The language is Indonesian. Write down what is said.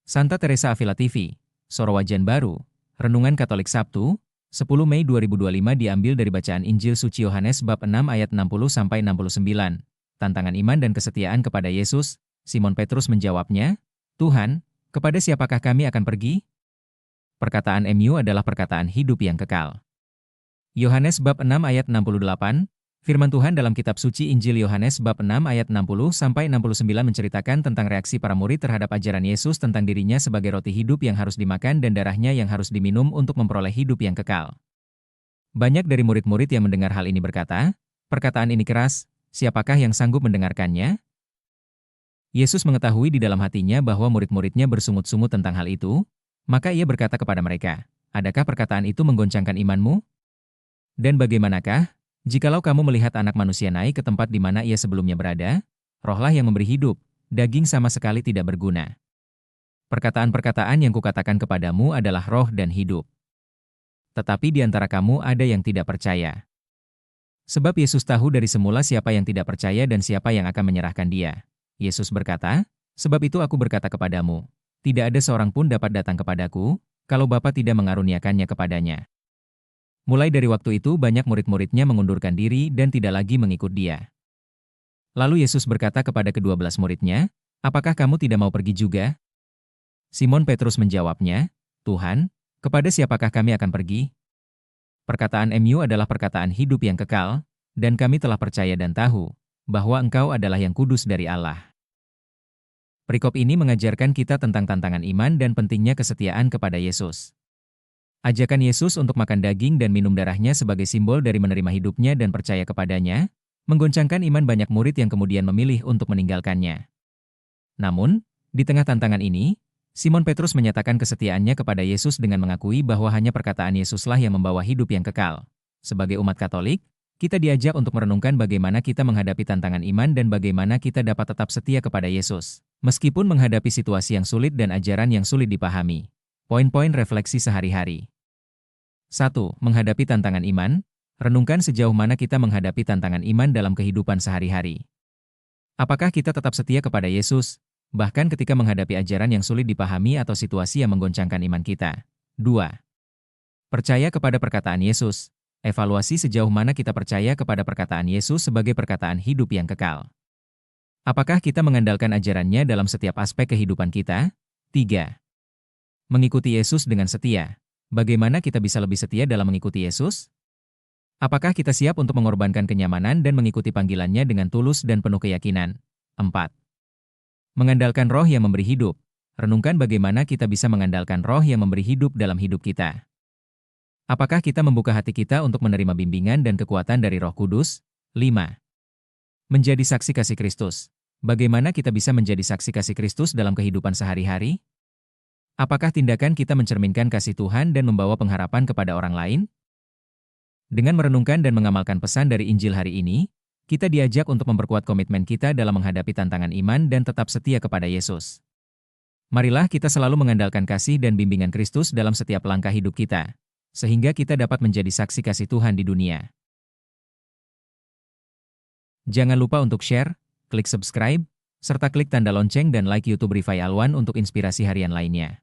Santa Teresa Avila TV, Sorowajan Baru, Renungan Katolik Sabtu, 10 Mei 2025 diambil dari bacaan Injil Suci Yohanes bab 6 ayat 60-69. Tantangan iman dan kesetiaan kepada Yesus. Simon Petrus menjawabnya, "Tuhan, kepada siapakah kami akan pergi?" Perkataan MU adalah perkataan hidup yang kekal. Yohanes bab 6 ayat 68, firman Tuhan dalam kitab suci Injil Yohanes bab 6 ayat 60-69 menceritakan tentang reaksi para murid terhadap ajaran Yesus tentang dirinya sebagai roti hidup yang harus dimakan dan darahnya yang harus diminum untuk memperoleh hidup yang kekal. Banyak dari murid-murid yang mendengar hal ini berkata, "Perkataan ini keras, siapakah yang sanggup mendengarkannya?" Yesus mengetahui di dalam hatinya bahwa murid-muridnya bersungut-sungut tentang hal itu, maka ia berkata kepada mereka, "Adakah perkataan itu menggoncangkan imanmu? Dan bagaimanakah, jikalau kamu melihat Anak Manusia naik ke tempat di mana ia sebelumnya berada? Rohlah yang memberi hidup, daging sama sekali tidak berguna. Perkataan-perkataan yang kukatakan kepadamu adalah roh dan hidup. Tetapi di antara kamu ada yang tidak percaya." Sebab Yesus tahu dari semula siapa yang tidak percaya dan siapa yang akan menyerahkan dia. Yesus berkata, "Sebab itu aku berkata kepadamu, tidak ada seorang pun dapat datang kepadaku, kalau Bapa tidak mengaruniakannya kepadanya." Mulai dari waktu itu banyak murid-muridnya mengundurkan diri dan tidak lagi mengikut dia. Lalu Yesus berkata kepada ke-12 muridnya, "Apakah kamu tidak mau pergi juga?" Simon Petrus menjawabnya, "Tuhan, kepada siapakah kami akan pergi?" Perkataan MU adalah perkataan hidup yang kekal, dan kami telah percaya dan tahu bahwa Engkau adalah yang kudus dari Allah. Perikop ini mengajarkan kita tentang tantangan iman dan pentingnya kesetiaan kepada Yesus. Ajakan Yesus untuk makan daging dan minum darahnya sebagai simbol dari menerima hidupnya dan percaya kepadanya, menggoncangkan iman banyak murid yang kemudian memilih untuk meninggalkannya. Namun, di tengah tantangan ini, Simon Petrus menyatakan kesetiaannya kepada Yesus dengan mengakui bahwa hanya perkataan Yesuslah yang membawa hidup yang kekal. Sebagai umat Katolik, kita diajak untuk merenungkan bagaimana kita menghadapi tantangan iman dan bagaimana kita dapat tetap setia kepada Yesus, meskipun menghadapi situasi yang sulit dan ajaran yang sulit dipahami. Poin-poin refleksi sehari-hari. 1. Menghadapi tantangan iman. Renungkan sejauh mana kita menghadapi tantangan iman dalam kehidupan sehari-hari. Apakah kita tetap setia kepada Yesus, bahkan ketika menghadapi ajaran yang sulit dipahami atau situasi yang menggoncangkan iman kita? 2. Percaya kepada perkataan Yesus. Evaluasi sejauh mana kita percaya kepada perkataan Yesus sebagai perkataan hidup yang kekal. Apakah kita mengandalkan ajarannya dalam setiap aspek kehidupan kita? 3. Mengikuti Yesus dengan setia. Bagaimana kita bisa lebih setia dalam mengikuti Yesus? Apakah kita siap untuk mengorbankan kenyamanan dan mengikuti panggilannya dengan tulus dan penuh keyakinan? 4. Mengandalkan roh yang memberi hidup. Renungkan bagaimana kita bisa mengandalkan roh yang memberi hidup dalam hidup kita. Apakah kita membuka hati kita untuk menerima bimbingan dan kekuatan dari Roh Kudus? 5. Menjadi saksi kasih Kristus. Bagaimana kita bisa menjadi saksi kasih Kristus dalam kehidupan sehari-hari? Apakah tindakan kita mencerminkan kasih Tuhan dan membawa pengharapan kepada orang lain? Dengan merenungkan dan mengamalkan pesan dari Injil hari ini, kita diajak untuk memperkuat komitmen kita dalam menghadapi tantangan iman dan tetap setia kepada Yesus. Marilah kita selalu mengandalkan kasih dan bimbingan Kristus dalam setiap langkah hidup kita, sehingga kita dapat menjadi saksi kasih Tuhan di dunia. Jangan lupa untuk share, klik subscribe, serta klik tanda lonceng dan like YouTube Rifai Alwan untuk inspirasi harian lainnya.